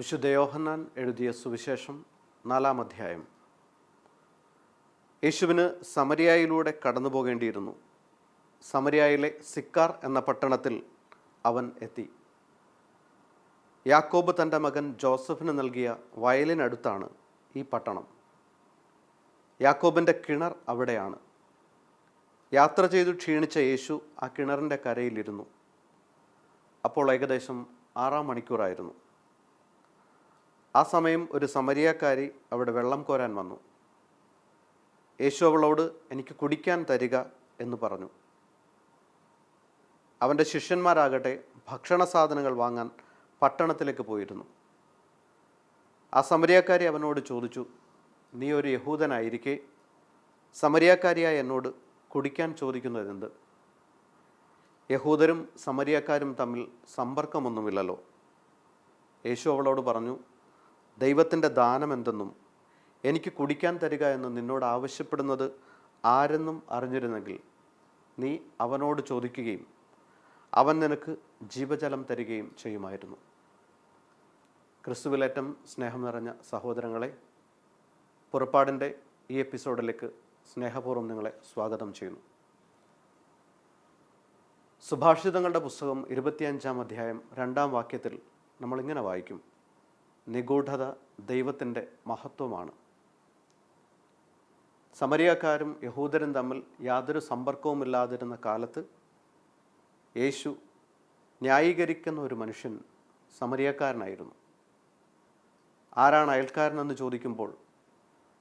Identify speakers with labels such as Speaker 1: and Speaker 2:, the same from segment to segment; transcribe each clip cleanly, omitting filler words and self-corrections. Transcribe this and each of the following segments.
Speaker 1: വിശുദ്ധ യോഹന്നാൻ എഴുതിയ സുവിശേഷം 4-ാം അധ്യായം. യേശുവിന് സമരിയായിലൂടെ കടന്നു പോകേണ്ടിയിരുന്നു. സമരിയായിലെ സിക്കാർ എന്ന പട്ടണത്തിൽ അവൻ എത്തി. യാക്കോബ് തൻ്റെ മകൻ ജോസഫിന് നൽകിയ വയലിനടുത്താണ് ഈ പട്ടണം. യാക്കോബിൻ്റെ കിണർ അവിടെയാണ്. യാത്ര ചെയ്തു ക്ഷീണിച്ച യേശു ആ കിണറിൻ്റെ കരയിലിരുന്നു. അപ്പോൾ ഏകദേശം 6-ാം മണിക്കൂറായിരുന്നു. ആ സമയം ഒരു സമരിയാക്കാരി അവിടെ വെള്ളം കോരാൻ വന്നു. യേശു അവളോട്, എനിക്ക് കുടിക്കാൻ തരിക എന്ന് പറഞ്ഞു. അവൻ്റെ ശിഷ്യന്മാരാകട്ടെ ഭക്ഷണ സാധനങ്ങൾ വാങ്ങാൻ പട്ടണത്തിലേക്ക് പോയിരുന്നു. ആ സമരിയാക്കാരി അവനോട് ചോദിച്ചു, നീ ഒരു യഹൂദനായിരിക്കെ സമരിയാക്കാരിയായ എന്നോട് കുടിക്കാൻ ചോദിക്കുന്നതെന്ത്? യഹൂദരും സമരിയാക്കാരും തമ്മിൽ സമ്പർക്കമൊന്നുമില്ലല്ലോ. യേശു അവളോട് പറഞ്ഞു, ദൈവത്തിൻ്റെ ദാനം എന്തെന്നും എനിക്ക് കുടിക്കാൻ തരിക എന്ന് നിന്നോട് ആവശ്യപ്പെടുന്നത് ആരെന്നും അറിഞ്ഞിരുന്നെങ്കിൽ നീ അവനോട് ചോദിക്കുകയും അവൻ നിനക്ക് ജീവജലം തരികയും ചെയ്യുമായിരുന്നു. ക്രിസ്തുവിലേറ്റം സ്നേഹം നിറഞ്ഞ സഹോദരങ്ങളെ, പുറപ്പാടിൻ്റെ ഈ എപ്പിസോഡിലേക്ക് സ്നേഹപൂർവ്വം നിങ്ങളെ സ്വാഗതം ചെയ്യുന്നു. സുഭാഷിതങ്ങളുടെ പുസ്തകം 25-ാം അധ്യായം 2-ാം വാക്യത്തിൽ നമ്മളിങ്ങനെ വായിക്കും, നിഗൂഢത ദൈവത്തിൻ്റെ മഹത്വമാണ്. സമരിയാക്കാരും യഹൂദരും തമ്മിൽ യാതൊരു സമ്പർക്കവുമില്ലാതിരുന്ന കാലത്ത് യേശു ന്യായീകരിക്കുന്ന ഒരു മനുഷ്യൻ സമരിയാക്കാരനായിരുന്നു. ആരാണ് അയൽക്കാരനെന്ന് ചോദിക്കുമ്പോൾ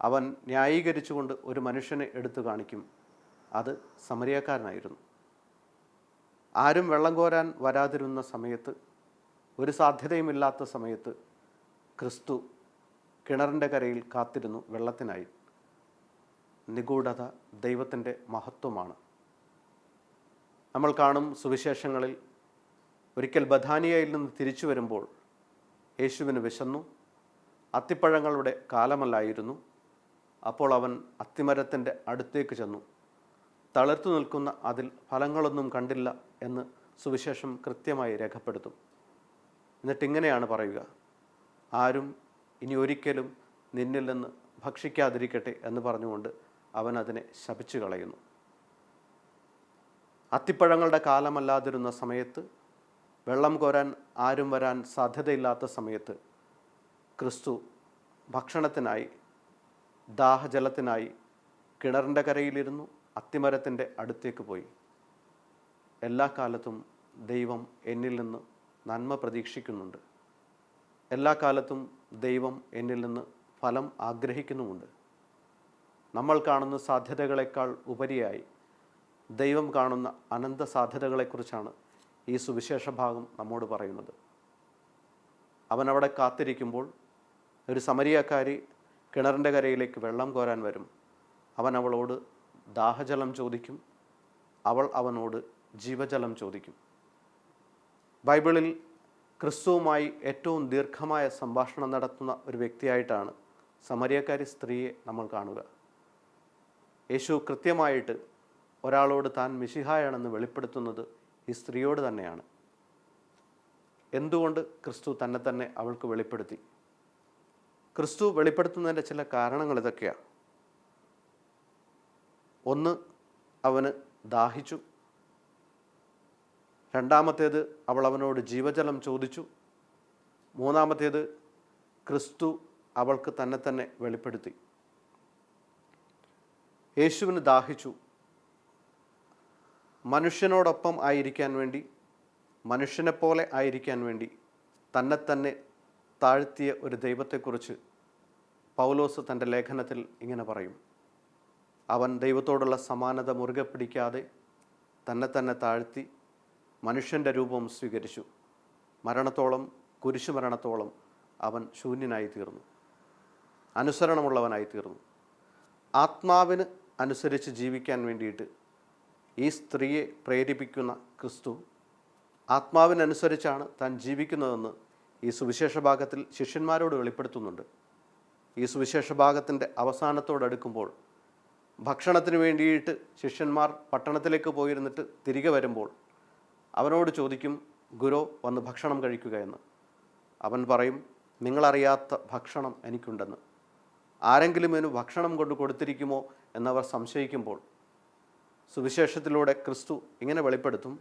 Speaker 1: അവൻ ന്യായീകരിച്ചുകൊണ്ട് ഒരു മനുഷ്യനെ എടുത്തു കാണിക്കും, അത് സമരിയാക്കാരനായിരുന്നു. ആരും വെള്ളം കോരാൻ വരാതിരുന്ന സമയത്ത്, ഒരു സാധ്യതയുമില്ലാത്ത സമയത്ത് ക്രിസ്തു കിണറിൻ്റെ കരയിൽ കാത്തിരുന്നു വെള്ളത്തിനായി. നിഗൂഢത ദൈവത്തിൻ്റെ മഹത്വമാണ്. നമ്മൾ കാണും സുവിശേഷങ്ങളിൽ ഒരിക്കൽ ബഥാനിയയിൽ നിന്ന് തിരിച്ചു വരുമ്പോൾ യേശുവിന് വിശന്നു. അത്തിപ്പഴങ്ങളുടെ കാലമല്ലായിരുന്നു. അപ്പോൾ അവൻ അത്തിമരത്തിൻ്റെ അടുത്തേക്ക് ചെന്നു. തളിർത്തു നിൽക്കുന്ന അതിൽ ഫലങ്ങളൊന്നും കണ്ടില്ല എന്ന് സുവിശേഷം കൃത്യമായി രേഖപ്പെടുത്തും. എന്നിട്ടിങ്ങനെയാണ് പറയുക, ആരും ഇനി ഒരിക്കലും നിന്നിൽ നിന്ന് ഭക്ഷിക്കാതിരിക്കട്ടെ എന്ന് പറഞ്ഞുകൊണ്ട് അവൻ അതിനെ ശപിച്ചു കളയുന്നു. അത്തിപ്പഴങ്ങളുടെ കാലമല്ലാതിരുന്ന സമയത്ത്, വെള്ളം കോരാൻ ആരും വരാൻ സാധ്യതയില്ലാത്ത സമയത്ത് ക്രിസ്തു ഭക്ഷണത്തിനായി, ദാഹജലത്തിനായി കിണറിൻ്റെ കരയിലിരുന്നു, അത്തിമരത്തിൻ്റെ അടുത്തേക്ക് പോയി. എല്ലാ കാലത്തും ദൈവം എന്നിൽ നിന്ന് നന്മ പ്രതീക്ഷിക്കുന്നുണ്ട്. എല്ലാ കാലത്തും ദൈവം എന്നിൽ നിന്ന് ഫലം ആഗ്രഹിക്കുന്നുമുണ്ട്. നമ്മൾ കാണുന്ന സാധ്യതകളെക്കാൾ ഉപരിയായി ദൈവം കാണുന്ന അനന്ത സാധ്യതകളെക്കുറിച്ചാണ് ഈ സുവിശേഷ ഭാഗം നമ്മോട് പറയുന്നത്. അവനവിടെ കാത്തിരിക്കുമ്പോൾ ഒരു സമരിയാക്കാരി കിണറിൻ്റെ കരയിലേക്ക് വെള്ളം കോരാൻ വരും. അവൻ അവളോട് ദാഹജലം ചോദിക്കും, അവൾ അവനോട് ജീവജലം ചോദിക്കും. ബൈബിളിൽ ക്രിസ്തുവുമായി ഏറ്റവും ദീർഘമായ സംഭാഷണം നടത്തുന്ന ഒരു വ്യക്തിയായിട്ടാണ് സമരിയാക്കാരി സ്ത്രീയെ നമ്മൾ കാണുക. യേശു കൃത്യമായിട്ട് ഒരാളോട് താൻ മിശിഹായാണെന്ന് വെളിപ്പെടുത്തുന്നത് ഈ സ്ത്രീയോട് തന്നെയാണ്. എന്തുകൊണ്ട് ക്രിസ്തു തന്നെ അവൾക്ക് വെളിപ്പെടുത്തി? ക്രിസ്തു വെളിപ്പെടുത്തുന്നതിൻ്റെ ചില കാരണങ്ങൾ ഇതൊക്കെയാണ്. ഒന്ന്, അവന് ദാഹിച്ചു. രണ്ടാമത്തേത്, അവൾ അവനോട് ജീവജലം ചോദിച്ചു. മൂന്നാമത്തേത്, ക്രിസ്തു അവൾക്ക് തന്നെ വെളിപ്പെടുത്തി. യേശുവിന് ദാഹിച്ചു. മനുഷ്യനോടൊപ്പം ആയിരിക്കാൻ വേണ്ടി, മനുഷ്യനെപ്പോലെ ആയിരിക്കാൻ വേണ്ടി തന്നെ താഴ്ത്തിയ ഒരു ദൈവത്തെക്കുറിച്ച് പൗലോസ് തൻ്റെ ലേഖനത്തിൽ ഇങ്ങനെ പറയും, അവൻ ദൈവത്തോടുള്ള സമാനത മുറുകെ പിടിക്കാതെ തന്നെ താഴ്ത്തി മനുഷ്യൻ്റെ രൂപം സ്വീകരിച്ചു. മരണത്തോളം, കുരിശുമരണത്തോളം അവൻ ശൂന്യനായി തീർന്നു, അനുസരണമുള്ളവനായി തീർന്നു. ആത്മാവിന് അനുസരിച്ച് ജീവിക്കാൻ വേണ്ടിയിട്ട് ഈ സ്ത്രീയെ പ്രേരിപ്പിക്കുന്ന ക്രിസ്തു ആത്മാവിനനുസരിച്ചാണ് താൻ ജീവിക്കുന്നതെന്ന് ഈ സുവിശേഷ ഭാഗത്തിൽ ശിഷ്യന്മാരോട് വെളിപ്പെടുത്തുന്നുണ്ട്. ഈ സുവിശേഷ ഭാഗത്തിൻ്റെ അവസാനത്തോടടുക്കുമ്പോൾ ഭക്ഷണത്തിന് വേണ്ടിയിട്ട് ശിഷ്യന്മാർ പട്ടണത്തിലേക്ക് പോയിരുന്നിട്ട് തിരികെ വരുമ്പോൾ അവനോട് ചോദിക്കും, ഗുരു വന്ന് ഭക്ഷണം കഴിക്കുക എന്ന്. അവൻ പറയും, നിങ്ങളറിയാത്ത ഭക്ഷണം എനിക്കുണ്ടെന്ന്. ആരെങ്കിലും ഇതിന് ഭക്ഷണം കൊണ്ട് കൊടുത്തിരിക്കുമോ എന്നവർ സംശയിക്കുമ്പോൾ സുവിശേഷത്തിലൂടെ ക്രിസ്തു ഇങ്ങനെ വെളിപ്പെടുത്തും,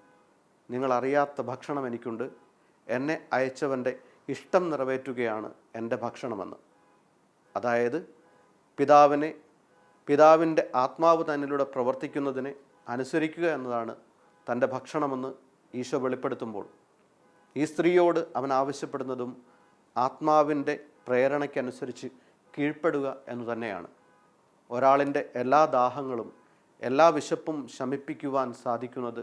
Speaker 1: നിങ്ങളറിയാത്ത ഭക്ഷണം എനിക്കുണ്ട്, എന്നെ അയച്ചവൻ്റെ ഇഷ്ടം നിറവേറ്റുകയാണ് എൻ്റെ ഭക്ഷണമെന്ന്. അതായത് പിതാവിൻ്റെ ആത്മാവ് തന്നിലൂടെ പ്രവർത്തിക്കുന്നതിനെ അനുസരിക്കുക എന്നതാണ് തൻ്റെ ഭക്ഷണമെന്ന് ഈശോ വെളിപ്പെടുത്തുമ്പോൾ ഈ സ്ത്രീയോട് അവൻ ആവശ്യപ്പെടുന്നതും ആത്മാവിൻ്റെ പ്രേരണയ്ക്കനുസരിച്ച് കീഴ്പ്പെടുക എന്നു തന്നെയാണ്. ഒരാളിൻ്റെ എല്ലാ ദാഹങ്ങളും എല്ലാ വിശപ്പും ശമിപ്പിക്കുവാൻ സാധിക്കുന്നത്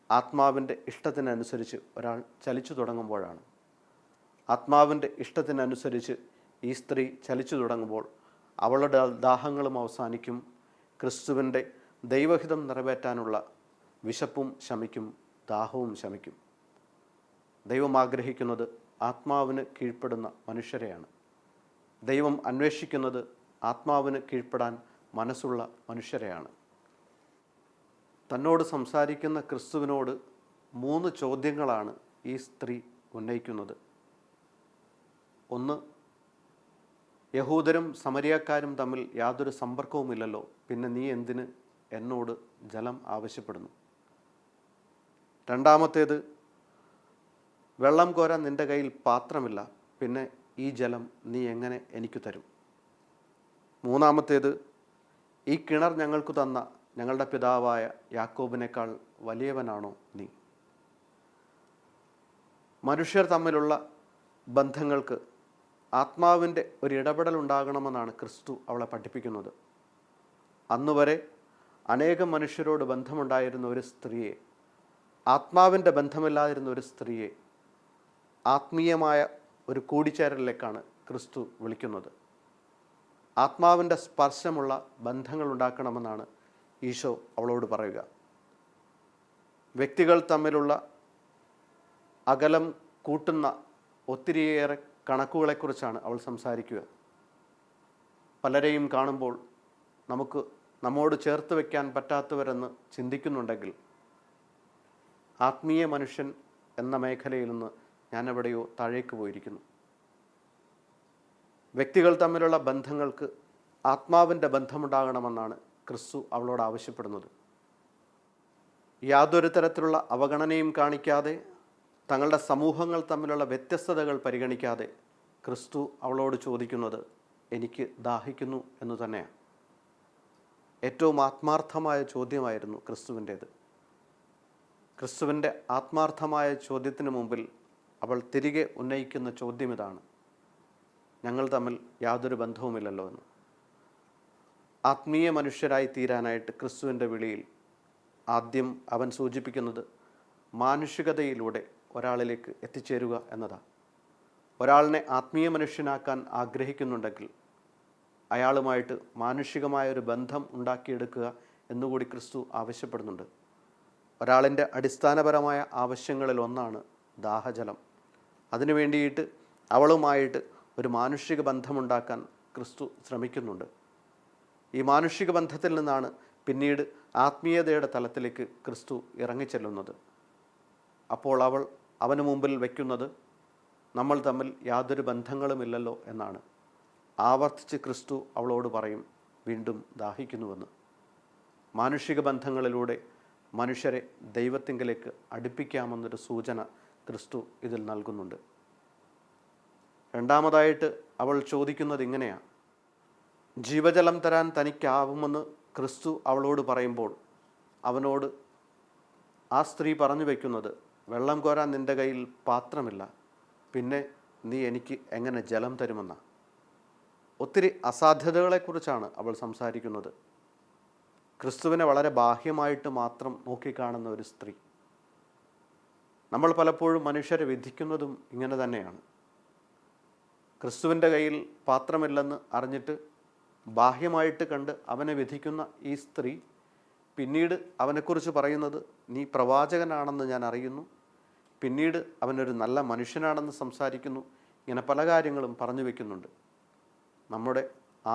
Speaker 1: ആത്മാവിൻ്റെ ഇഷ്ടത്തിനനുസരിച്ച് ഒരാൾ ചലിച്ചു തുടങ്ങുമ്പോഴാണ്. ആത്മാവിൻ്റെ ഇഷ്ടത്തിനനുസരിച്ച് ഈ സ്ത്രീ ചലിച്ചു തുടങ്ങുമ്പോൾ അവളുടെ ദാഹങ്ങളും അവസാനിക്കും, ക്രിസ്തുവിൻ്റെ ദൈവഹിതം നിറവേറ്റാനുള്ള വിശപ്പും ശമിക്കും, ദാഹവും ശമിക്കും. ദൈവം ആഗ്രഹിക്കുന്നത് ആത്മാവിന് കീഴ്പ്പെടുന്ന മനുഷ്യരെയാണ്. ദൈവം അന്വേഷിക്കുന്നത് ആത്മാവിന് കീഴ്പ്പെടാൻ മനസ്സുള്ള മനുഷ്യരെയാണ്. തന്നോട് സംസാരിക്കുന്ന ക്രിസ്തുവിനോട് 3 ചോദ്യങ്ങളാണ് ഈ സ്ത്രീ ഉന്നയിക്കുന്നത്. ഒന്ന്, യഹൂദരും സമരിയക്കാരും തമ്മിൽ യാതൊരു സമ്പർക്കവുമില്ലല്ലോ, പിന്നെ നീ എന്തിന് എന്നോട് ജലം ആവശ്യപ്പെടുന്നു? രണ്ടാമത്തേത്, വെള്ളം കോരാൻ നിൻ്റെ കയ്യിൽ പാത്രമില്ല, പിന്നെ ഈ ജലം നീ എങ്ങനെ എനിക്ക് തരും? മൂന്നാമത്തേത്, ഈ കിണർ ഞങ്ങൾക്ക് തന്ന ഞങ്ങളുടെ പിതാവായ യാക്കോബിനേക്കാൾ വലിയവനാണോ നീ? മനുഷ്യർ തമ്മിലുള്ള ബന്ധങ്ങൾക്ക് ആത്മാവിൻ്റെ ഒരു ഇടപെടൽ ഉണ്ടാകണമെന്നാണ് ക്രിസ്തു അവളെ പഠിപ്പിക്കുന്നത്. അന്നുവരെ അനേകം മനുഷ്യരോട് ബന്ധമുണ്ടായിരുന്ന ഒരു സ്ത്രീയെ, ആത്മാവിൻ്റെ ബന്ധമില്ലാതിരുന്ന ഒരു സ്ത്രീയെ ആത്മീയമായ ഒരു കൂടിച്ചേരലിലേക്കാണ് ക്രിസ്തു വിളിക്കുന്നത്. ആത്മാവിൻ്റെ സ്പർശമുള്ള ബന്ധങ്ങൾ ഉണ്ടാക്കണമെന്നാണ് ഈശോ അവളോട് പറയുക. വ്യക്തികൾ തമ്മിലുള്ള അകലം കൂട്ടുന്ന ഒത്തിരിയേറെ കണക്കുകളെക്കുറിച്ചാണ് അവൾ സംസാരിക്കുക. പലരെയും കാണുമ്പോൾ നമ്മോട് ചേർത്ത് വയ്ക്കാൻ പറ്റാത്തവരെന്ന് ചിന്തിക്കുന്നുണ്ടെങ്കിൽ ആത്മീയ മനുഷ്യൻ എന്ന മേഖലയിൽ നിന്ന് ഞാൻ എവിടെയോ താഴേക്ക് പോയിരിക്കുന്നു. വ്യക്തികൾ തമ്മിലുള്ള ബന്ധങ്ങൾക്ക് ആത്മാവിൻ്റെ ബന്ധമുണ്ടാകണമെന്നാണ് ക്രിസ്തു അവളോട് ആവശ്യപ്പെടുന്നത്. യാതൊരു തരത്തിലുള്ള അവഗണനയും കാണിക്കാതെ, തങ്ങളുടെ സമൂഹങ്ങൾ തമ്മിലുള്ള വ്യത്യസ്തതകൾ പരിഗണിക്കാതെ ക്രിസ്തു അവളോട് ചോദിക്കുന്നത് എനിക്ക് ദാഹിക്കുന്നു എന്ന് തന്നെയാണ്. ഏറ്റവും ആത്മാർത്ഥമായ ചോദ്യമായിരുന്നു ക്രിസ്തുവിൻ്റേത്. ക്രിസ്തുവിൻ്റെ ആത്മാർത്ഥമായ ചോദ്യത്തിന് മുമ്പിൽ അവൾ തിരികെ ഉന്നയിക്കുന്ന ചോദ്യം ഇതാണ്, ഞങ്ങൾ തമ്മിൽ യാതൊരു ബന്ധവുമില്ലല്ലോ എന്ന്. ആത്മീയ മനുഷ്യരായി തീരാനായിട്ട് ക്രിസ്തുവിൻ്റെ വിളിയിൽ ആദ്യം അവൻ സൂചിപ്പിക്കുന്നത് മാനുഷികതയിലൂടെ ഒരാളിലേക്ക് എത്തിച്ചേരുക എന്നതാണ്. ഒരാളിനെ ആത്മീയ മനുഷ്യനാക്കാൻ ആഗ്രഹിക്കുന്നുണ്ടെങ്കിൽ അയാളുമായിട്ട് മാനുഷികമായൊരു ബന്ധം ഉണ്ടാക്കിയെടുക്കുക എന്നുകൂടി ക്രിസ്തു ആവശ്യപ്പെടുന്നുണ്ട്. ഒരാളിൻ്റെ അടിസ്ഥാനപരമായ ആവശ്യങ്ങളിൽ ഒന്നാണ് ദാഹജലം. അതിനു വേണ്ടിയിട്ട് അവളുമായിട്ട് ഒരു മാനുഷിക ബന്ധമുണ്ടാക്കാൻ ക്രിസ്തു ശ്രമിക്കുന്നുണ്ട്. ഈ മാനുഷിക ബന്ധത്തിൽ നിന്നാണ് പിന്നീട് ആത്മീയതയുടെ തലത്തിലേക്ക് ക്രിസ്തു ഇറങ്ങിച്ചെല്ലുന്നത്. അപ്പോൾ അവന് മുമ്പിൽ വയ്ക്കുന്നത് നമ്മൾ തമ്മിൽ യാതൊരു ബന്ധങ്ങളുമില്ലല്ലോ എന്നാണ്. ആവർത്തിച്ച് ക്രിസ്തു അവളോട് പറയും, വീണ്ടും ദാഹിക്കുന്നുവെന്ന്. മാനുഷിക ബന്ധങ്ങളിലൂടെ മനുഷ്യരെ ദൈവത്തിങ്കലേക്ക് അടുപ്പിക്കാമെന്നൊരു സൂചന ക്രിസ്തു ഇതിൽ നൽകുന്നുണ്ട്. രണ്ടാമതായിട്ട് അവൾ ചോദിക്കുന്നത് ഇങ്ങനെയാണ്, ജീവജലം തരാൻ തനിക്കാവുമെന്ന് ക്രിസ്തു അവളോട് പറയുമ്പോൾ അവനോട് ആ സ്ത്രീ പറഞ്ഞു വയ്ക്കുന്നത്, വെള്ളം കോരാൻ നിൻ്റെ കയ്യിൽ പാത്രമില്ല, പിന്നെ നീ എനിക്ക് എങ്ങനെ ജലം തരുമെന്നാണ്. ഒത്തിരി അസാധ്യതകളെക്കുറിച്ചാണ് അവൾ സംസാരിക്കുന്നത്. ക്രിസ്തുവിനെ വളരെ ബാഹ്യമായിട്ട് മാത്രം നോക്കിക്കാണുന്ന ഒരു സ്ത്രീ. നമ്മൾ പലപ്പോഴും മനുഷ്യരെ വിധിക്കുന്നതും ഇങ്ങനെ തന്നെയാണ്. ക്രിസ്തുവിൻ്റെ കയ്യിൽ പാത്രമില്ലെന്ന് അറിഞ്ഞിട്ട് ബാഹ്യമായിട്ട് കണ്ട് അവനെ വിധിക്കുന്ന ഈ സ്ത്രീ പിന്നീട് അവനെക്കുറിച്ച് പറയുന്നത്, നീ പ്രവാചകനാണെന്ന് ഞാൻ അറിയുന്നു, പിന്നീട് അവനൊരു നല്ല മനുഷ്യനാണെന്ന് സംസാരിക്കുന്നു. ഇങ്ങനെ പല കാര്യങ്ങളും പറഞ്ഞു വയ്ക്കുന്നുണ്ട്. നമ്മുടെ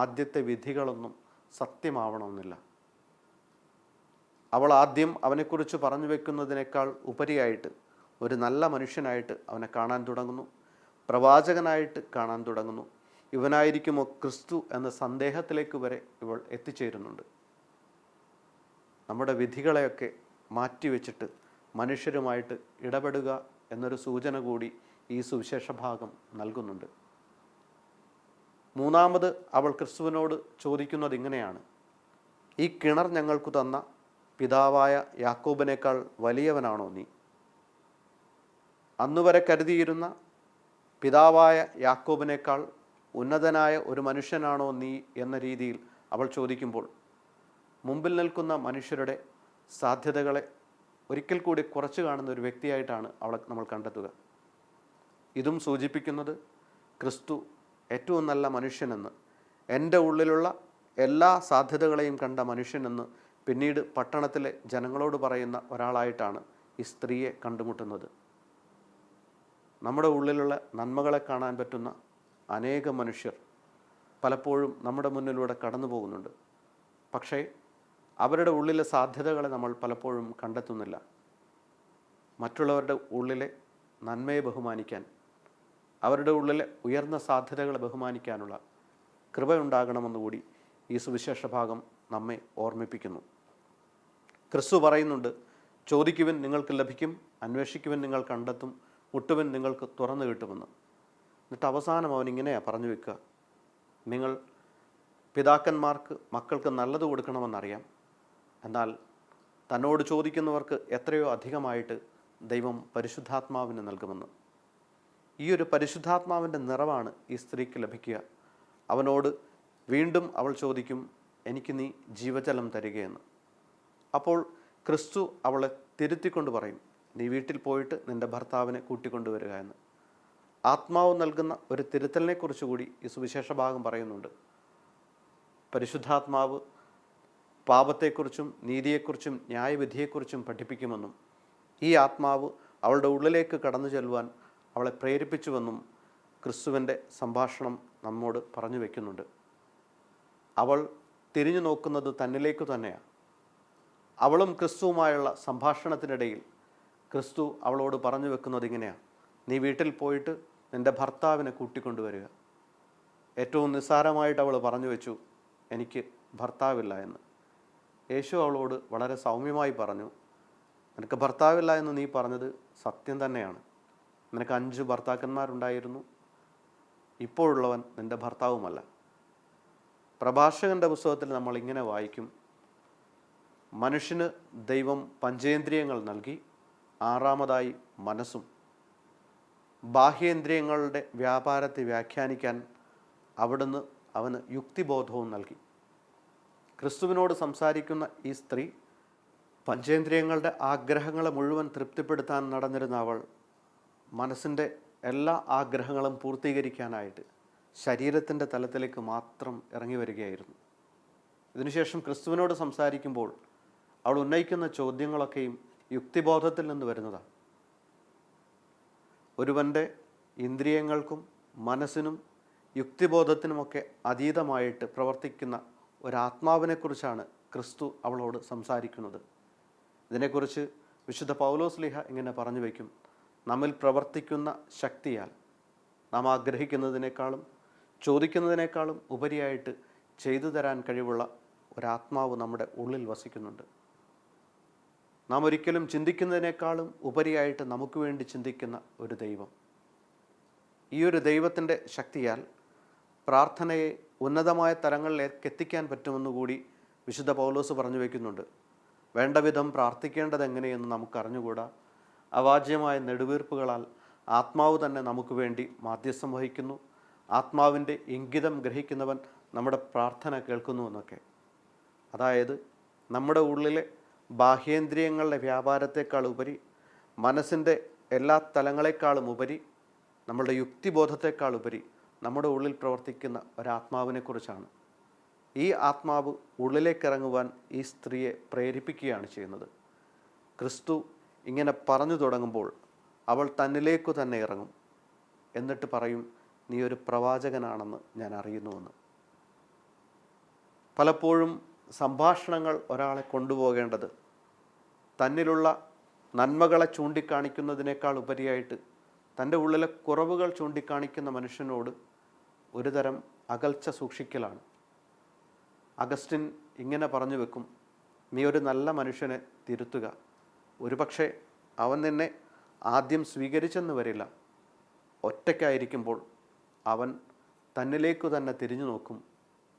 Speaker 1: ആദ്യത്തെ വിധികളൊന്നും സത്യമാവണമെന്നില്ല. അവൾ ആദ്യം അവനെക്കുറിച്ച് പറഞ്ഞു വയ്ക്കുന്നതിനേക്കാൾ ഉപരിയായിട്ട് ഒരു നല്ല മനുഷ്യനായിട്ട് അവനെ കാണാൻ തുടങ്ങുന്നു. പ്രവാചകനായിട്ട് കാണാൻ തുടങ്ങുന്നു. ഇവനായിരിക്കുമോ ക്രിസ്തു എന്ന സന്ദേഹത്തിലേക്ക് വരെ ഇവൾ എത്തിച്ചേരുന്നുണ്ട്. നമ്മുടെ വിധികളെയൊക്കെ മാറ്റിവെച്ചിട്ട് മനുഷ്യരുമായിട്ട് ഇടപെടുക എന്നൊരു സൂചന കൂടി ഈ സുവിശേഷ ഭാഗം നൽകുന്നുണ്ട്. മൂന്നാമത് അവൾ ക്രിസ്തുവിനോട് ചോദിക്കുന്നത് ഇങ്ങനെയാണ്: ഈ കിണർ ഞങ്ങൾക്ക് തന്ന പിതാവായ യാക്കോബിനേക്കാൾ വലിയവനാണോ നീ? അന്നുവരെ കരുതിയിരുന്ന പിതാവായ യാക്കോബിനേക്കാൾ ഉന്നതനായ ഒരു മനുഷ്യനാണോ നീ എന്ന രീതിയിൽ അവൾ ചോദിക്കുമ്പോൾ, മുമ്പിൽ നിൽക്കുന്ന മനുഷ്യരുടെ സാധ്യതകളെ ഒരിക്കൽ കൂടി കുറച്ച് കാണുന്ന ഒരു വ്യക്തിയായിട്ടാണ് അവളെ നമ്മൾ കണ്ടെത്തുക. ഇതും സൂചിപ്പിക്കുന്നത് ക്രിസ്തു ഏറ്റവും നല്ല മനുഷ്യനെന്ന്, എൻ്റെ ഉള്ളിലുള്ള എല്ലാ സാധ്യതകളെയും കണ്ട മനുഷ്യനെന്ന് പിന്നീട് പട്ടണത്തിലെ ജനങ്ങളോട് പറയുന്ന ഒരാളായിട്ടാണ് ഈ സ്ത്രീയെ കണ്ടുമുട്ടുന്നത്. നമ്മുടെ ഉള്ളിലുള്ള നന്മകളെ കാണാൻ പറ്റുന്ന അനേകം മനുഷ്യർ പലപ്പോഴും നമ്മുടെ മുന്നിലൂടെ കടന്നു പോകുന്നുണ്ട്. പക്ഷേ അവരുടെ ഉള്ളിലെ സാധ്യതകളെ നമ്മൾ പലപ്പോഴും കണ്ടെത്തുന്നില്ല. മറ്റുള്ളവരുടെ ഉള്ളിലെ നന്മയെ ബഹുമാനിക്കാൻ, അവരുടെ ഉള്ളിലെ ഉയർന്ന സാധ്യതകളെ ബഹുമാനിക്കാനുള്ള കൃപയുണ്ടാകണമെന്നുകൂടി ഈ സുവിശേഷ ഭാഗം നമ്മെ ഓർമ്മിപ്പിക്കുന്നു. ക്രിസ്തു പറയുന്നുണ്ട്, ചോദിക്കുവിൻ നിങ്ങൾക്ക് ലഭിക്കും, അന്വേഷിക്കുവിൻ നിങ്ങൾ കണ്ടെത്തും, മുട്ടുവിൻ നിങ്ങൾക്ക് തുറന്നു കിട്ടുമെന്ന്. എന്നിട്ട് അവസാനം അവൻ ഇങ്ങനെയാണ് പറഞ്ഞു വെക്കുക: നിങ്ങൾ പിതാക്കന്മാർക്ക് മക്കൾക്ക് നല്ലത് കൊടുക്കണമെന്നറിയാം, എന്നാൽ തന്നോട് ചോദിക്കുന്നവർക്ക് എത്രയോ അധികമായിട്ട് ദൈവം പരിശുദ്ധാത്മാവിന് നൽകുമെന്ന്. ഈ ഒരു പരിശുദ്ധാത്മാവിൻ്റെ നിറവാണ് ഈ സ്ത്രീക്ക് ലഭിക്കുക. അവനോട് വീണ്ടും അവൾ ചോദിക്കും, എനിക്ക് നീ ജീവജലം തരികയെന്ന്. അപ്പോൾ ക്രിസ്തു അവളെ തിരുത്തിക്കൊണ്ട് പറയും, നീ വീട്ടിൽ പോയിട്ട് നിൻ്റെ ഭർത്താവിനെ കൂട്ടിക്കൊണ്ടുവരിക എന്ന്. ആത്മാവ് നൽകുന്ന ഒരു തിരുത്തലിനെക്കുറിച്ച് കൂടി ഈ സുവിശേഷ ഭാഗം പറയുന്നുണ്ട്. പരിശുദ്ധാത്മാവ് പാപത്തെക്കുറിച്ചും നീതിയെക്കുറിച്ചും ന്യായവിധിയെക്കുറിച്ചും പഠിപ്പിക്കുമെന്നും ഈ ആത്മാവ് അവളുടെ ഉള്ളിലേക്ക് കടന്നു ചെല്ലുവാൻ അവളെ പ്രേരിപ്പിച്ചുവെന്നും ക്രിസ്തുവിൻ്റെ സംഭാഷണം നമ്മോട് പറഞ്ഞു വയ്ക്കുന്നുണ്ട്. അവൾ തിരിഞ്ഞു നോക്കുന്നത് തന്നിലേക്ക് തന്നെയാണ്. അവളും ക്രിസ്തുവുമായുള്ള സംഭാഷണത്തിനിടയിൽ ക്രിസ്തു അവളോട് പറഞ്ഞു വെക്കുന്നത് ഇങ്ങനെയാണ്: നീ വീട്ടിൽ പോയിട്ട് നിൻ്റെ ഭർത്താവിനെ കൂട്ടിക്കൊണ്ടുവരിക. ഏറ്റവും നിസ്സാരമായിട്ട് അവൾ പറഞ്ഞു വെച്ചു, എനിക്ക് ഭർത്താവില്ല എന്ന്. യേശു അവളോട് വളരെ സൗമ്യമായി പറഞ്ഞു, നിനക്ക് ഭർത്താവില്ല എന്ന് നീ പറഞ്ഞത് സത്യം തന്നെയാണ്. നിനക്ക് 5 ഭർത്താക്കന്മാരുണ്ടായിരുന്നു, ഇപ്പോഴുള്ളവൻ നിൻ്റെ ഭർത്താവുമല്ല. പ്രഭാഷകൻ്റെ പുസ്തകത്തിൽ നമ്മൾ ഇങ്ങനെ വായിക്കും: മനുഷ്യന് ദൈവം പഞ്ചേന്ദ്രിയങ്ങൾ നൽകി, 6ാമതായി മനസ്സും. ബാഹ്യേന്ദ്രിയങ്ങളുടെ വ്യാപാരത്തെ വ്യാഖ്യാനിക്കാൻ അവിടുന്ന് അവന് യുക്തിബോധവും നൽകി. ക്രിസ്തുവിനോട് സംസാരിക്കുന്ന ഈ സ്ത്രീ പഞ്ചേന്ദ്രിയങ്ങളുടെ ആഗ്രഹങ്ങളെ മുഴുവൻ തൃപ്തിപ്പെടുത്താൻ നടന്നിരുന്ന അവൾ മനസ്സിൻ്റെ എല്ലാ ആഗ്രഹങ്ങളും പൂർത്തീകരിക്കാനായിട്ട് ശരീരത്തിൻ്റെ തലത്തിലേക്ക് മാത്രം ഇറങ്ങി വരികയായിരുന്നു. ഇതിനുശേഷം ക്രിസ്തുവിനോട് സംസാരിക്കുമ്പോൾ അവൾ ഉന്നയിക്കുന്ന ചോദ്യങ്ങളൊക്കെയും യുക്തിബോധത്തിൽ നിന്ന് വരുന്നതാണ്. ഒരുവൻ്റെ ഇന്ദ്രിയങ്ങൾക്കും മനസ്സിനും യുക്തിബോധത്തിനുമൊക്കെ അതീതമായിട്ട് പ്രവർത്തിക്കുന്ന ഒരാത്മാവിനെക്കുറിച്ചാണ് ക്രിസ്തു അവളോട് സംസാരിക്കുന്നത്. ഇതിനെക്കുറിച്ച് വിശുദ്ധ പൗലോസ്ലീഹ ഇങ്ങനെ പറഞ്ഞു വയ്ക്കും: നമ്മിൽ പ്രവർത്തിക്കുന്ന ശക്തിയാൽ നാം ആഗ്രഹിക്കുന്നതിനേക്കാളും ചോദിക്കുന്നതിനേക്കാളും ഉപരിയായിട്ട് ചെയ്തു തരാൻ കഴിവുള്ള ഒരാത്മാവ് നമ്മുടെ ഉള്ളിൽ വസിക്കുന്നുണ്ട്. നാം ഒരിക്കലും ചിന്തിക്കുന്നതിനേക്കാളും ഉപരിയായിട്ട് നമുക്ക് വേണ്ടി ചിന്തിക്കുന്ന ഒരു ദൈവം. ഈ ഒരു ദൈവത്തിൻ്റെ ശക്തിയാൽ പ്രാർത്ഥനയെ ഉന്നതമായ തലങ്ങളിലേക്ക് എത്തിക്കാൻ പറ്റുമെന്നുകൂടി വിശുദ്ധ പൗലോസ് പറഞ്ഞു വയ്ക്കുന്നുണ്ട്. വേണ്ട വിധം പ്രാർത്ഥിക്കേണ്ടത് എങ്ങനെയെന്ന് നമുക്കറിഞ്ഞുകൂടാ, അവാച്യമായ നെടുവീർപ്പുകളാൽ ആത്മാവ് തന്നെ നമുക്ക് വേണ്ടി മാധ്യസ്ഥം വഹിക്കുന്നു, ആത്മാവിൻ്റെ ഇംഗിതം ഗ്രഹിക്കുന്നവൻ നമ്മുടെ പ്രാർത്ഥന കേൾക്കുന്നുവെന്നൊക്കെ. അതായത് നമ്മുടെ ഉള്ളിലെ ബാഹ്യേന്ദ്രിയങ്ങളുടെ വ്യാപാരത്തെക്കാൾ ഉപരി, മനസ്സിൻ്റെ എല്ലാ തലങ്ങളെക്കാളും ഉപരി, നമ്മളുടെ യുക്തിബോധത്തെക്കാൾ ഉപരി നമ്മുടെ ഉള്ളിൽ പ്രവർത്തിക്കുന്ന ഒരാത്മാവിനെക്കുറിച്ചാണ്. ഈ ആത്മാവ് ഉള്ളിലേക്കിറങ്ങുവാൻ ഈ സ്ത്രീയെ പ്രേരിപ്പിക്കുകയാണ് ചെയ്യുന്നത്. ക്രിസ്തു ഇങ്ങനെ പറഞ്ഞു തുടങ്ങുമ്പോൾ അവൾ തന്നിലേക്കു തന്നെ ഇറങ്ങും. എന്നിട്ട് പറയും, നീ ഒരു പ്രവാചകനാണെന്ന് ഞാൻ അറിയുന്നുവെന്ന്. പലപ്പോഴും സംഭാഷണങ്ങൾ ഒരാളെ കൊണ്ടുപോകേണ്ടത് തന്നിലുള്ള നന്മകളെ ചൂണ്ടിക്കാണിക്കുന്നതിനേക്കാൾ ഉപരിയായിട്ട് തൻ്റെ ഉള്ളിലെ കുറവുകൾ ചൂണ്ടിക്കാണിക്കുന്ന മനുഷ്യനോട് ഒരു തരം അകൽച്ച സൂക്ഷിക്കലാണ്. അഗസ്റ്റിൻ ഇങ്ങനെ പറഞ്ഞു വെക്കും, നീ ഒരു നല്ല മനുഷ്യനെ തിരുത്തുക, ഒരുപക്ഷെ അവൻ നിന്നെ ആദ്യം സ്വീകരിച്ചെന്ന് വരില്ല. ഒറ്റയ്ക്കായിരിക്കുമ്പോൾ അവൻ തന്നിലേക്കു തന്നെ തിരിഞ്ഞു നോക്കും.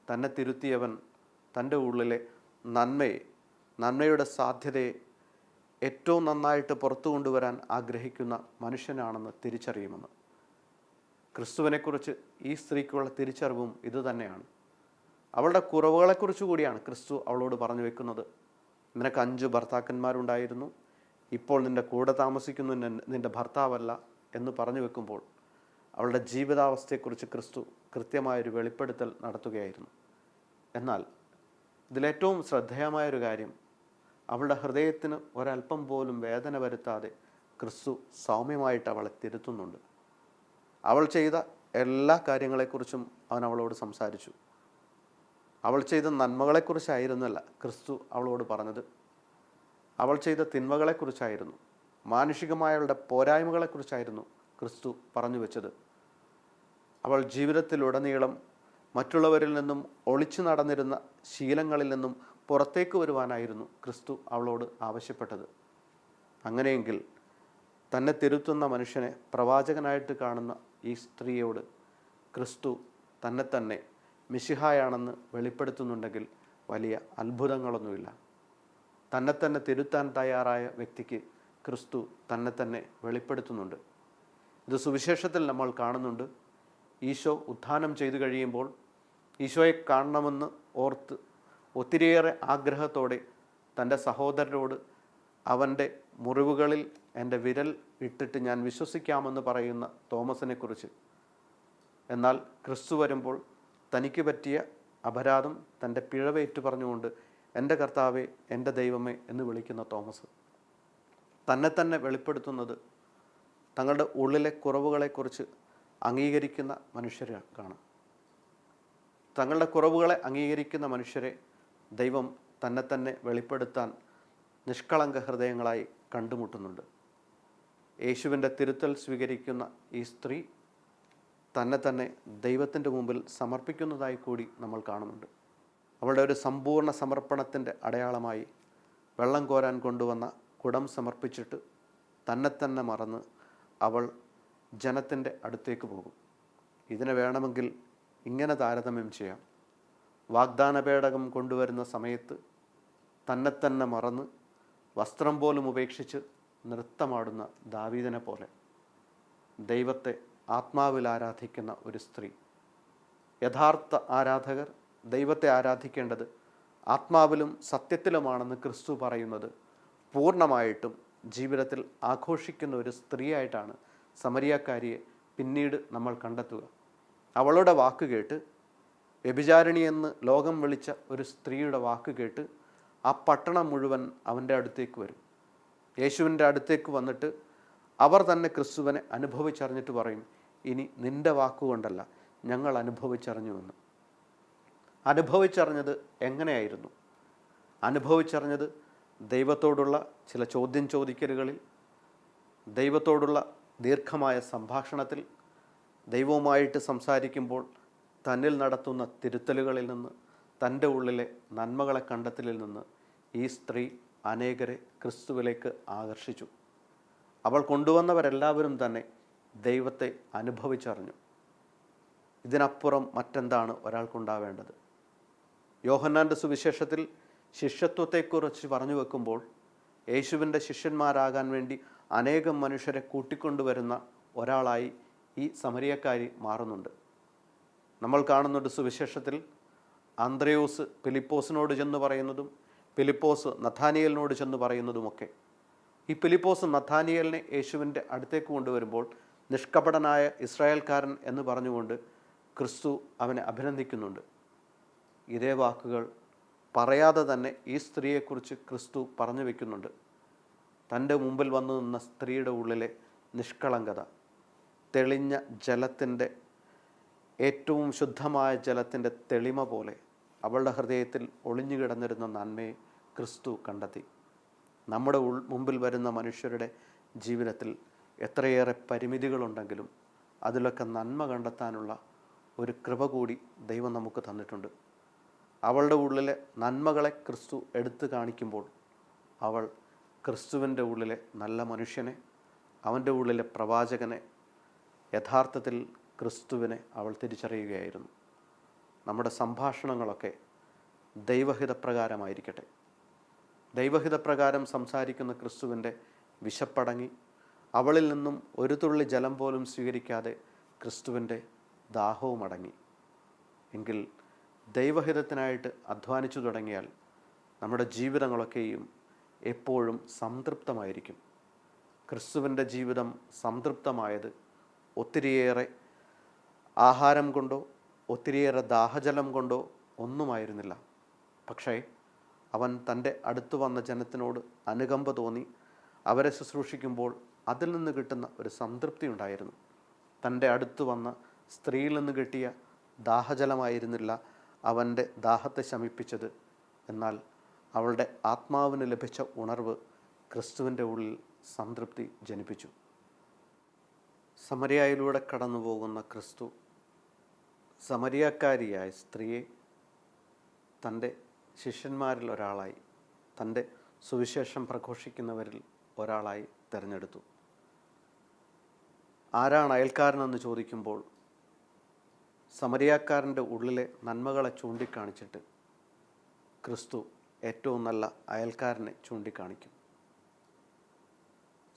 Speaker 1: തന്നെ തിരുത്തിയവൻ തൻ്റെ ഉള്ളിലെ നന്മയുടെ സാധ്യതയെ ഏറ്റവും നന്നായിട്ട് പുറത്തു കൊണ്ടുവരാൻ ആഗ്രഹിക്കുന്ന മനുഷ്യനാണെന്ന് തിരിച്ചറിയുമെന്ന്. ക്രിസ്തുവിനെക്കുറിച്ച് ഈ സ്ത്രീക്കുള്ള തിരിച്ചറിവും ഇതുതന്നെയാണ്. അവളുടെ കുറവുകളെക്കുറിച്ച് കൂടിയാണ് ക്രിസ്തു അവളോട് പറഞ്ഞു വെക്കുന്നത്. നിനക്ക് 5 ഭർത്താക്കന്മാരുണ്ടായിരുന്നു, ഇപ്പോൾ നിൻ്റെ കൂടെ താമസിക്കുന്നു നിൻ്റെ ഭർത്താവല്ല എന്ന് പറഞ്ഞു വെക്കുമ്പോൾ അവളുടെ ജീവിതാവസ്ഥയെക്കുറിച്ച് ക്രിസ്തു കൃത്യമായൊരു വെളിപ്പെടുത്തൽ നടത്തുകയായിരുന്നു. എന്നാൽ ഇതിലേറ്റവും ശ്രദ്ധേയമായൊരു കാര്യം, അവളുടെ ഹൃദയത്തിന് ഒരല്പം പോലും വേദന വരുത്താതെ ക്രിസ്തു സൗമ്യമായിട്ട് അവളെ തിരുത്തുന്നുണ്ട്. അവൾ ചെയ്ത എല്ലാ കാര്യങ്ങളെക്കുറിച്ചും അവൻ അവളോട് സംസാരിച്ചു. അവൾ ചെയ്ത നന്മകളെക്കുറിച്ചായിരുന്നല്ല ക്രിസ്തു അവളോട് പറഞ്ഞത്, അവൾ ചെയ്ത തിന്മകളെക്കുറിച്ചായിരുന്നു, മാനുഷികമായവളുടെ പോരായ്മകളെക്കുറിച്ചായിരുന്നു ക്രിസ്തു പറഞ്ഞു വെച്ചത്. അവൾ ജീവിതത്തിലുടനീളം മറ്റുള്ളവരിൽ നിന്നും ഒളിച്ചു നടന്നിരുന്ന ശീലങ്ങളിൽ നിന്നും പുറത്തേക്ക് വരുവാനായിരുന്നു ക്രിസ്തു അവളോട് ആവശ്യപ്പെട്ടത്. അങ്ങനെയെങ്കിൽ തന്നെ തിരുത്തുന്ന മനുഷ്യനെ പ്രവാചകനായിട്ട് കാണുന്ന ഈ സ്ത്രീയോട് ക്രിസ്തു തന്നെ മിശിഹായാണെന്ന് വെളിപ്പെടുത്തുന്നുണ്ടെങ്കിൽ വലിയ അത്ഭുതങ്ങളൊന്നുമില്ല. തന്നെ തിരുത്താൻ തയ്യാറായ വ്യക്തിക്ക് ക്രിസ്തു തന്നെ വെളിപ്പെടുത്തുന്നുണ്ട്. ഇത് സുവിശേഷത്തിൽ നമ്മൾ കാണുന്നുണ്ട്. ഈശോ ഉത്ഥാനം ചെയ്തു കഴിയുമ്പോൾ ഈശോയെ കാണണമെന്ന് ഓർത്ത് ഒത്തിരിയേറെ ആഗ്രഹത്തോടെ തൻ്റെ സഹോദരനോട് അവൻ്റെ മുറിവുകളിൽ എൻ്റെ വിരൽ ഇട്ടിട്ട് ഞാൻ വിശ്വസിക്കാമെന്ന് പറയുന്ന തോമസിനെക്കുറിച്ച്, എന്നാൽ ക്രിസ്തു വരുമ്പോൾ തനിക്ക് പറ്റിയ അപരാധം തൻ്റെ പിഴവേറ്റു പറഞ്ഞുകൊണ്ട് എൻ്റെ കർത്താവേ, എൻ്റെ ദൈവമേ എന്ന് വിളിക്കുന്ന തോമസ്, തന്നെ വെളിപ്പെടുത്തുന്നത് തങ്ങളുടെ ഉള്ളിലെ കുറവുകളെക്കുറിച്ച് അംഗീകരിക്കുന്ന മനുഷ്യരെ കാണാം. തങ്ങളുടെ കുറവുകളെ അംഗീകരിക്കുന്ന മനുഷ്യരെ ദൈവം തന്നെ വെളിപ്പെടുത്താൻ നിഷ്കളങ്ക ഹൃദയങ്ങളായി കണ്ടുമുട്ടുന്നുണ്ട്. യേശുവിൻ്റെ തിരുത്തൽ സ്വീകരിക്കുന്ന ഈ സ്ത്രീ തന്നെ ദൈവത്തിൻ്റെ മുമ്പിൽ സമർപ്പിക്കുന്നതായി കൂടി നമ്മൾ കാണുന്നുണ്ട്. അവളുടെ ഒരു സമ്പൂർണ്ണ സമർപ്പണത്തിൻ്റെ അടയാളമായി വെള്ളം കോരാൻ കൊണ്ടുവന്ന കുടം സമർപ്പിച്ചിട്ട് തന്നെ മറന്ന് അവൾ ജനത്തിൻ്റെ അടുത്തേക്ക് പോകും. ഇതിനെ വേണമെങ്കിൽ ഇങ്ങനെ താരതമ്യം ചെയ്യാം. വാഗ്ദാന പേടകം കൊണ്ടുവരുന്ന സമയത്ത് തന്നെ മറന്ന് വസ്ത്രം പോലും ഉപേക്ഷിച്ച് നൃത്തമാടുന്ന ദാവീദിനെ പോലെ ദൈവത്തെ ആത്മാവിൽ ആരാധിക്കുന്ന ഒരു സ്ത്രീ. യഥാർത്ഥ ആരാധകർ ദൈവത്തെ ആരാധിക്കേണ്ടത് ആത്മാവിലും സത്യത്തിലുമാണെന്ന് ക്രിസ്തു പറയുന്നത് പൂർണ്ണമായിട്ടും ജീവിതത്തിൽ ആഘോഷിക്കുന്ന ഒരു സ്ത്രീയായിട്ടാണ് സമരിയാക്കാരിയെ പിന്നീട് നമ്മൾ കണ്ടെത്തുക. അവളുടെ വാക്ക് കേട്ട്, വ്യഭിചാരിണി എന്ന് ലോകം വിളിച്ച ഒരു സ്ത്രീയുടെ വാക്ക് കേട്ട് ആ പട്ടണം മുഴുവൻ അവൻ്റെ അടുത്തേക്ക് വരും. യേശുവിൻ്റെ അടുത്തേക്ക് വന്നിട്ട് അവർ തന്നെ ക്രിസ്തുവിനെ അനുഭവിച്ചറിഞ്ഞിട്ട് പറയും, ഇനി നിൻ്റെ വാക്കുകൊണ്ടല്ല, ഞങ്ങൾ അനുഭവിച്ചറിഞ്ഞുവെന്ന്. അനുഭവിച്ചറിഞ്ഞത് എങ്ങനെയായിരുന്നു? അനുഭവിച്ചറിഞ്ഞത് ദൈവത്തോടുള്ള ചില ചോദ്യം ചോദിക്കലുകളിൽ, ദൈവത്തോടുള്ള ദീർഘമായ സംഭാഷണത്തിൽ, ദൈവവുമായിട്ട് സംസാരിക്കുമ്പോൾ തന്നിൽ നടത്തുന്ന തിരുത്തലുകളിൽ നിന്ന്, തൻ്റെ ഉള്ളിലെ നന്മകളെ കണ്ടെത്തലിൽ നിന്ന് ഈ സ്ത്രീ അനേകരെ ക്രിസ്തുവിലേക്ക് ആകർഷിച്ചു. അവൾ കൊണ്ടുവന്നവരെല്ലാവരും തന്നെ ദൈവത്തെ അനുഭവിച്ചറിഞ്ഞു. ഇതിനപ്പുറം മറ്റെന്താണ് ഒരാൾക്കുണ്ടാവേണ്ടത്? യോഹന്നാൻ്റെ സുവിശേഷത്തിൽ ശിഷ്യത്വത്തെക്കുറിച്ച് പറഞ്ഞു വെക്കുമ്പോൾ യേശുവിൻ്റെ ശിഷ്യന്മാരാകാൻ വേണ്ടി അനേകം മനുഷ്യരെ കൂട്ടിക്കൊണ്ടുവരുന്ന ഒരാളായി ഈ സമരിയക്കാരി മാറുന്നുണ്ട്. നമ്മൾ കാണുന്നുണ്ട് സുവിശേഷത്തിൽ അന്ത്രയോസ് ഫിലിപ്പോസിനോട് ചെന്ന് പറയുന്നതും ഫിലിപ്പോസ് നഥാനിയേലിനോട് ചെന്ന് പറയുന്നതുമൊക്കെ. ഈ ഫിലിപ്പോസ് നഥാനിയേലിനെ യേശുവിൻ്റെ അടുത്തേക്ക് കൊണ്ടുവരുമ്പോൾ നിഷ്കപടനായ ഇസ്രായേൽക്കാരൻ എന്ന് പറഞ്ഞുകൊണ്ട് ക്രിസ്തു അവനെ അഭിനന്ദിക്കുന്നുണ്ട്. ഇതേ വാക്കുകൾ പറയാതെ തന്നെ ഈ സ്ത്രീയെക്കുറിച്ച് ക്രിസ്തു പറഞ്ഞു വയ്ക്കുന്നുണ്ട്. തൻ്റെ മുമ്പിൽ വന്നു നിന്ന സ്ത്രീയുടെ ഉള്ളിലെ നിഷ്കളങ്കത, തെളിഞ്ഞ ജലത്തിൻ്റെ, ഏറ്റവും ശുദ്ധമായ ജലത്തിൻ്റെ തെളിമ പോലെ അവളുടെ ഹൃദയത്തിൽ ഒളിഞ്ഞു കിടന്നിരുന്ന നന്മയെ ക്രിസ്തു കണ്ടെത്തി. നമ്മുടെ മുമ്പിൽ വരുന്ന മനുഷ്യരുടെ ജീവിതത്തിൽ എത്രയേറെ പരിമിതികളുണ്ടെങ്കിലും അതിലൊക്കെ നന്മ കണ്ടെത്താനുള്ള ഒരു കൃപ കൂടി ദൈവം നമുക്ക് തന്നിട്ടുണ്ട്. അവളുടെ ഉള്ളിലെ നന്മകളെ ക്രിസ്തു എടുത്തു കാണിക്കുമ്പോൾ അവൾ ക്രിസ്തുവിൻ്റെ ഉള്ളിലെ നല്ല മനുഷ്യനെ, അവൻ്റെ ഉള്ളിലെ പ്രവാചകനെ, യഥാർത്ഥത്തിൽ ക്രിസ്തുവിനെ അവൾ തിരിച്ചറിയുകയായിരുന്നു. നമ്മുടെ സംഭാഷണങ്ങളൊക്കെ ദൈവഹിതപ്രകാരമായിരിക്കട്ടെ. ദൈവഹിതപ്രകാരം സംസാരിക്കുന്ന ക്രിസ്തുവിൻ്റെ വിശപ്പടങ്ങി അവളിൽ നിന്നും ഒരു തുള്ളി ജലം പോലും സ്വീകരിക്കാതെ ക്രിസ്തുവിൻ്റെ ദാഹവും അടങ്ങി. എങ്കിൽ ദൈവഹിതത്തിനായിട്ട് അധ്വാനിച്ചു തുടങ്ങിയാൽ നമ്മുടെ ജീവിതങ്ങളൊക്കെയും എപ്പോഴും സംതൃപ്തമായിരിക്കും. ക്രിസ്തുവിൻ്റെ ജീവിതം സംതൃപ്തമായത് ഒത്തിരിയേറെ ആഹാരം കൊണ്ടോ ഒത്തിരിയേറെ ദാഹജലം കൊണ്ടോ ഒന്നുമായിരുന്നില്ല. പക്ഷേ അവൻ തൻ്റെ അടുത്തു വന്ന ജനത്തിനോട് അനുകമ്പ തോന്നി അവരെ ശുശ്രൂഷിക്കുമ്പോൾ അതിൽ നിന്ന് കിട്ടുന്ന ഒരു സംതൃപ്തി ഉണ്ടായിരുന്നു. തൻ്റെ അടുത്തു വന്ന സ്ത്രീയിൽ നിന്ന് കിട്ടിയ ദാഹജലമായിരുന്നില്ല അവൻ്റെ ദാഹത്തെ ശമിപ്പിച്ചത്. എന്നാൽ അവളുടെ ആത്മാവിന് ലഭിച്ച ഉണർവ് ക്രിസ്തുവിൻ്റെ ഉള്ളിൽ സംതൃപ്തി ജനിപ്പിച്ചു. സമരിയായിലൂടെ കടന്നു പോകുന്ന ക്രിസ്തു സമരിയാക്കാരിയായ സ്ത്രീയെ തൻ്റെ ശിഷ്യന്മാരിൽ ഒരാളായി, തൻ്റെ സുവിശേഷം പ്രഘോഷിക്കുന്നവരിൽ ഒരാളായി തിരഞ്ഞെടുത്തു. ആരാണ് അയൽക്കാരനെന്ന് ചോദിക്കുമ്പോൾ സമരിയാക്കാരൻ്റെ ഉള്ളിലെ നന്മകളെ ചൂണ്ടിക്കാണിച്ചിട്ട് ക്രിസ്തു ഏറ്റവും നല്ല അയൽക്കാരനെ ചൂണ്ടിക്കാണിക്കും.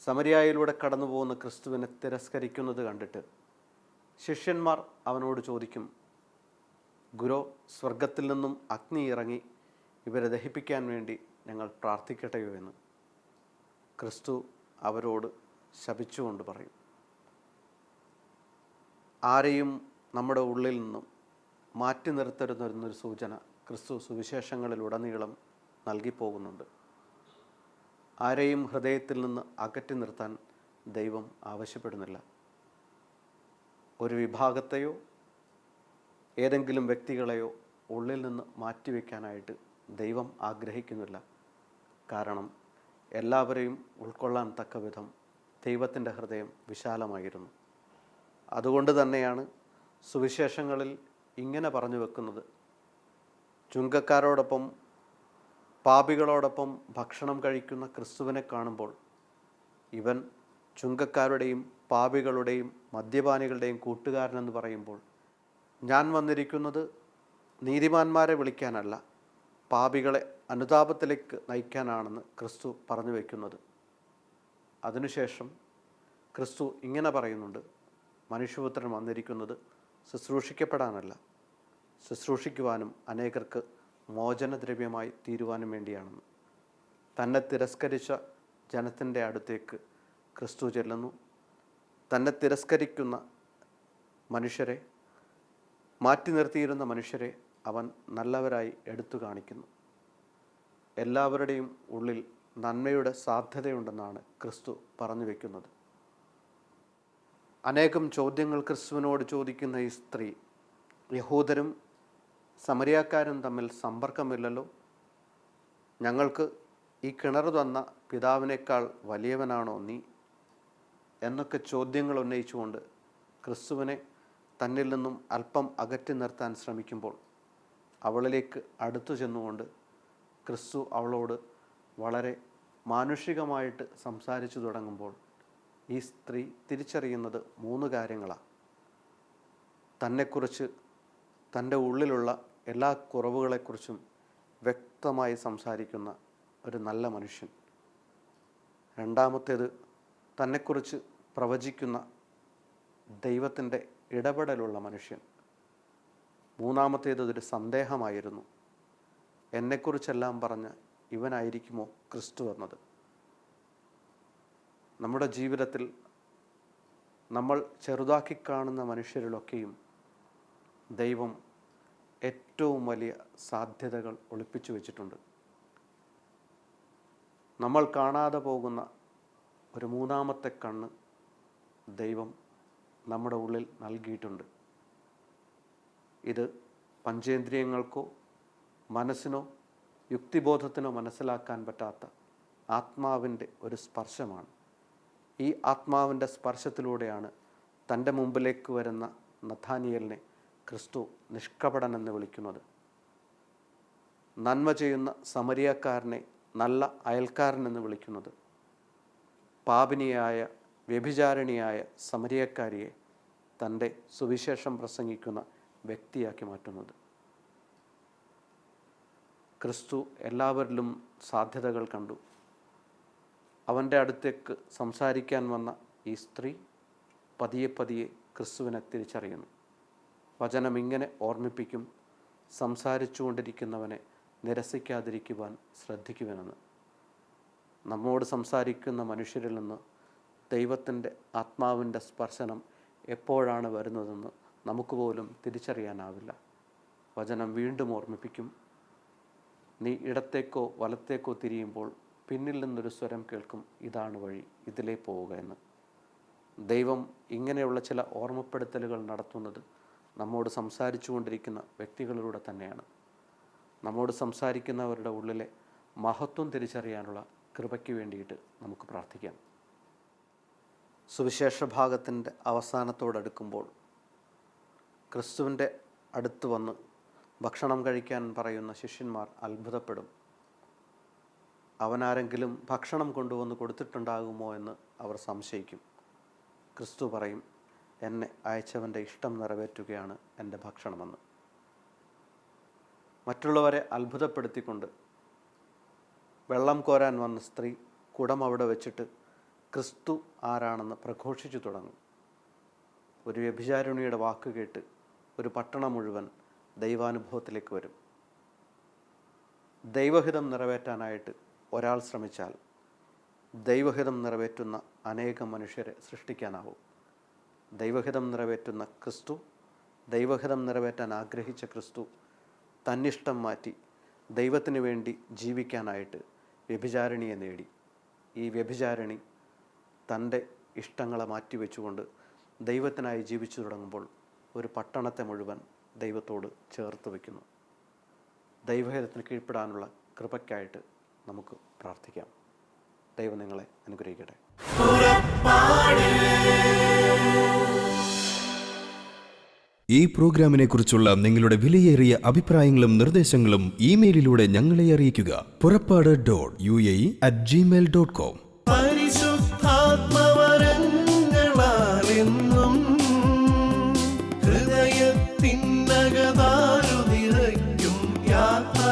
Speaker 1: സമരിയായിലൂടെ കടന്നു പോകുന്ന ക്രിസ്തുവിനെ തിരസ്കരിക്കുന്നത് കണ്ടിട്ട് ശിഷ്യന്മാർ അവനോട് ചോദിക്കും, ഗുരു, സ്വർഗത്തിൽ നിന്നും അഗ്നി ഇറങ്ങി ഇവരെ ദഹിപ്പിക്കാൻ വേണ്ടി ഞങ്ങൾ പ്രാർത്ഥിക്കട്ടെയോ എന്ന്. ക്രിസ്തു അവരോട് ശപിച്ചുകൊണ്ട് പറയും, ആരെയും നമ്മുടെ ഉള്ളിൽ നിന്നും മാറ്റി നിർത്തരുതെന്നൊരു സൂചന ക്രിസ്തു സുവിശേഷങ്ങളിലുടനീളം നൽകിപ്പോകുന്നുണ്ട്. ആരെയും ഹൃദയത്തിൽ നിന്ന് അകറ്റി നിർത്താൻ ദൈവം ആവശ്യപ്പെടുന്നില്ല. ഒരു വിഭാഗത്തെയോ ഏതെങ്കിലും വ്യക്തികളെയോ ഉള്ളിൽ നിന്ന് മാറ്റിവെക്കാനായിട്ട് ദൈവം ആഗ്രഹിക്കുന്നില്ല. കാരണം എല്ലാവരെയും ഉൾക്കൊള്ളാൻ തക്ക വിധം ദൈവത്തിൻ്റെ ഹൃദയം വിശാലമായിരുന്നു. അതുകൊണ്ട് തന്നെയാണ് സുവിശേഷങ്ങളിൽ ഇങ്ങനെ പറഞ്ഞു വെക്കുന്നത്, ചുങ്കക്കാരോടൊപ്പം പാപികളോടൊപ്പം ഭക്ഷണം കഴിക്കുന്ന ക്രിസ്തുവിനെ കാണുമ്പോൾ ഇവൻ ചുങ്കക്കാരുടെയും പാപികളുടെയും മദ്യപാനികളുടെയും കൂട്ടുകാരനെന്ന് പറയുമ്പോൾ, ഞാൻ വന്നിരിക്കുന്നത് നീതിമാന്മാരെ വിളിക്കാനല്ല, പാപികളെ അനുതാപത്തിലേക്ക് നയിക്കാനാണെന്ന് ക്രിസ്തു പറഞ്ഞു വയ്ക്കുന്നത്. അതിനുശേഷം ക്രിസ്തു ഇങ്ങനെ പറയുന്നുണ്ട്, മനുഷ്യപുത്രൻ വന്നിരിക്കുന്നത് ശുശ്രൂഷിക്കപ്പെടാനല്ല, ശുശ്രൂഷിക്കുവാനും അനേകർക്ക് മോചനദ്രവ്യമായി തീരുവാനും വേണ്ടിയാണെന്ന്. തന്നെ തിരസ്കരിച്ച ജനത്തിൻ്റെ അടുത്തേക്ക് ക്രിസ്തു ചെല്ലുന്നു. തന്നെ തിരസ്കരിക്കുന്ന മനുഷ്യരെ, മാറ്റി നിർത്തിയിരുന്ന മനുഷ്യരെ അവൻ നല്ലവരായി എടുത്തു കാണിക്കുന്നു. എല്ലാവരുടെയും ഉള്ളിൽ നന്മയുടെ സാധ്യതയുണ്ടെന്നാണ് ക്രിസ്തു പറഞ്ഞു വയ്ക്കുന്നത്. അനേകം ചോദ്യങ്ങൾ ക്രിസ്തുവിനോട് ചോദിക്കുന്ന ഈ സ്ത്രീ, യഹൂദരും സമരിയാക്കാരും തമ്മിൽ സമ്പർക്കമില്ലല്ലോ, ഞങ്ങൾക്ക് ഈ കിണർ തന്ന പിതാവിനേക്കാൾ വലിയവനാണോ നീ എന്നൊക്കെ ചോദ്യങ്ങൾ ഉന്നയിച്ചുകൊണ്ട് ക്രിസ്തുവിനെ തന്നിൽ നിന്നും അല്പം അകറ്റി നിർത്താൻ ശ്രമിക്കുമ്പോൾ അവളിലേക്ക് അടുത്തു ചെന്നുകൊണ്ട് ക്രിസ്തു അവളോട് വളരെ മാനുഷികമായിട്ട് സംസാരിച്ചു തുടങ്ങുമ്പോൾ ഈ സ്ത്രീ തിരിച്ചറിയുന്നത് 3 കാര്യങ്ങളാണ്. തന്നെക്കുറിച്ച്, തൻ്റെ ഉള്ളിലുള്ള എല്ലാ കുറവുകളെക്കുറിച്ചും വ്യക്തമായി സംസാരിക്കുന്ന ഒരു നല്ല മനുഷ്യൻ. രണ്ടാമത്തേത്, തന്നെക്കുറിച്ച് പ്രവചിക്കുന്ന ദൈവത്തിൻ്റെ ഇടപെടലുള്ള മനുഷ്യൻ. മൂന്നാമത്തേത് ഒരു സന്ദേഹമായിരുന്നു, എന്നെക്കുറിച്ചെല്ലാം പറഞ്ഞ് ഇവനായിരിക്കുമോ ക്രിസ്തു എന്നത്. നമ്മുടെ ജീവിതത്തിൽ നമ്മൾ ചെറുതാക്കി കാണുന്ന മനുഷ്യരിലൊക്കെയും ദൈവം ഏറ്റവും വലിയ സാധ്യതകൾ ഒളിപ്പിച്ചു വച്ചിട്ടുണ്ട്. നമ്മൾ കാണാതെ പോകുന്ന ഒരു മൂന്നാമത്തെ കണ്ണ് ദൈവം നമ്മുടെ ഉള്ളിൽ നൽകിയിട്ടുണ്ട്. ഇത് പഞ്ചേന്ദ്രിയങ്ങൾക്കോ മനസ്സിനോ യുക്തിബോധത്തിനോ മനസ്സിലാക്കാൻ പറ്റാത്ത ആത്മാവിൻ്റെ ഒരു സ്പർശമാണ്. ഈ ആത്മാവിൻ്റെ സ്പർശത്തിലൂടെയാണ് തൻ്റെ മുമ്പിലേക്ക് വരുന്ന നഥാനിയേലിനെ ക്രിസ്തു നിഷ്കപടനെന്ന് വിളിക്കുന്നത്. നന്മ ചെയ്യുന്ന സമരിയക്കാരനെ നല്ല അയൽക്കാരനെന്ന് വിളിക്കുന്നത്. പാപിനിയായ വ്യഭിചാരിണിയായ സമരിയക്കാരിയെ തൻ്റെ സുവിശേഷം പ്രസംഗിക്കുന്ന വ്യക്തിയാക്കി മാറ്റുന്നത്. ക്രിസ്തു എല്ലാവരിലും സാധ്യതകൾ കണ്ടു. അവൻ്റെ അടുത്തേക്ക് സംസാരിക്കാൻ വന്ന ഈ സ്ത്രീ പതിയെ പതിയെ ക്രിസ്തുവിനെ തിരിച്ചറിയുന്നു. വചനം ഇങ്ങനെ ഓർമ്മിപ്പിക്കും, സംസാരിച്ചുകൊണ്ടിരിക്കുന്നവനെ നിരസിക്കാതിരിക്കുവാൻ ശ്രദ്ധിക്കുവാനെന്ന്. നമ്മോട് സംസാരിക്കുന്ന മനുഷ്യരിൽ നിന്ന് ദൈവത്തിൻ്റെ ആത്മാവിൻ്റെ സ്പർശനം എപ്പോഴാണ് വരുന്നതെന്ന് നമുക്ക് പോലും തിരിച്ചറിയാനാവില്ല. വചനം വീണ്ടും ഓർമ്മിപ്പിക്കും, നീ ഇടത്തേക്കോ വലത്തേക്കോ തിരിയുമ്പോൾ പിന്നിൽ നിന്നൊരു സ്വരം കേൾക്കും, ഇതാണ് വഴി, ഇതിലേ പോവുക എന്ന്. ദൈവം ഇങ്ങനെയുള്ള ചില ഓർമ്മപ്പെടുത്തലുകൾ നടത്തുന്നത് നമ്മോട് സംസാരിച്ചു കൊണ്ടിരിക്കുന്ന വ്യക്തികളിലൂടെ തന്നെയാണ്. നമ്മോട് സംസാരിക്കുന്നവരുടെ ഉള്ളിലെ മഹത്വം തിരിച്ചറിയാനുള്ള കൃപയ്ക്ക് വേണ്ടിയിട്ട് നമുക്ക് പ്രാർത്ഥിക്കാം. സുവിശേഷ ഭാഗത്തിൻ്റെ അവസാനത്തോടടുക്കുമ്പോൾ ക്രിസ്തുവിൻ്റെ അടുത്ത് വന്ന് ഭക്ഷണം കഴിക്കാൻ പറയുന്ന ശിഷ്യന്മാർ അത്ഭുതപ്പെടും. അവനാരെങ്കിലും ഭക്ഷണം കൊണ്ടുവന്ന് കൊടുത്തിട്ടുണ്ടാകുമോ എന്ന് അവർ സംശയിക്കും. ക്രിസ്തു പറയും, എന്നെ അയച്ചവൻ്റെ ഇഷ്ടം നിറവേറ്റുകയാണ് എൻ്റെ ഭക്ഷണമെന്ന്. മറ്റുള്ളവരെ അത്ഭുതപ്പെടുത്തിക്കൊണ്ട് വെള്ളം കോരാൻ വന്ന സ്ത്രീ കുടം അവിടെ വെച്ചിട്ട് ക്രിസ്തു ആരാണെന്ന് പ്രഘോഷിച്ചു തുടങ്ങും. ഒരു വ്യഭിചാരിണിയുടെ വാക്ക് കേട്ട് ഒരു പട്ടണം മുഴുവൻ ദൈവാനുഭവത്തിലേക്ക് വരും. ദൈവഹിതം നിറവേറ്റാനായിട്ട് ഒരാൾ ശ്രമിച്ചാൽ ദൈവഹിതം നിറവേറ്റുന്ന അനേകം മനുഷ്യരെ സൃഷ്ടിക്കാനാവും. ദൈവഹിതം നിറവേറ്റുന്ന ക്രിസ്തു, ദൈവഹിതം നിറവേറ്റാൻ ആഗ്രഹിച്ച ക്രിസ്തു തന്നിഷ്ടം മാറ്റി ദൈവത്തിന് വേണ്ടി ജീവിക്കാനായിട്ട് വ്യഭിചാരിണിയെ നേടി. ഈ വ്യഭിചാരിണി തൻ്റെ ഇഷ്ടങ്ങളെ മാറ്റിവെച്ചുകൊണ്ട് ദൈവത്തിനായി ജീവിച്ചു തുടങ്ങുമ്പോൾ ഒരു പട്ടണത്തെ മുഴുവൻ ദൈവത്തോട് ചേർത്ത് വയ്ക്കുന്നു. ദൈവഹിതത്തിന് കീഴ്പ്പെടാനുള്ള കൃപയ്ക്കായിട്ട് നമുക്ക് പ്രാർത്ഥിക്കാം. ദൈവം നിങ്ങളെ അനുഗ്രഹിക്കട്ടെ.
Speaker 2: ഈ പ്രോഗ്രാമിനെ കുറിച്ചുള്ള നിങ്ങളുടെ വിലയേറിയ അഭിപ്രായങ്ങളും നിർദ്ദേശങ്ങളും ഇമെയിലിലൂടെ ഞങ്ങളെ അറിയിക്കുക. purappadu.uae@gmail.com.
Speaker 3: പരിശുദ്ധാത്മവരങ്ങളാലെന്നും ഹൃദയത്തിനകതാരു നിറയ്ക്കും യാത്ര.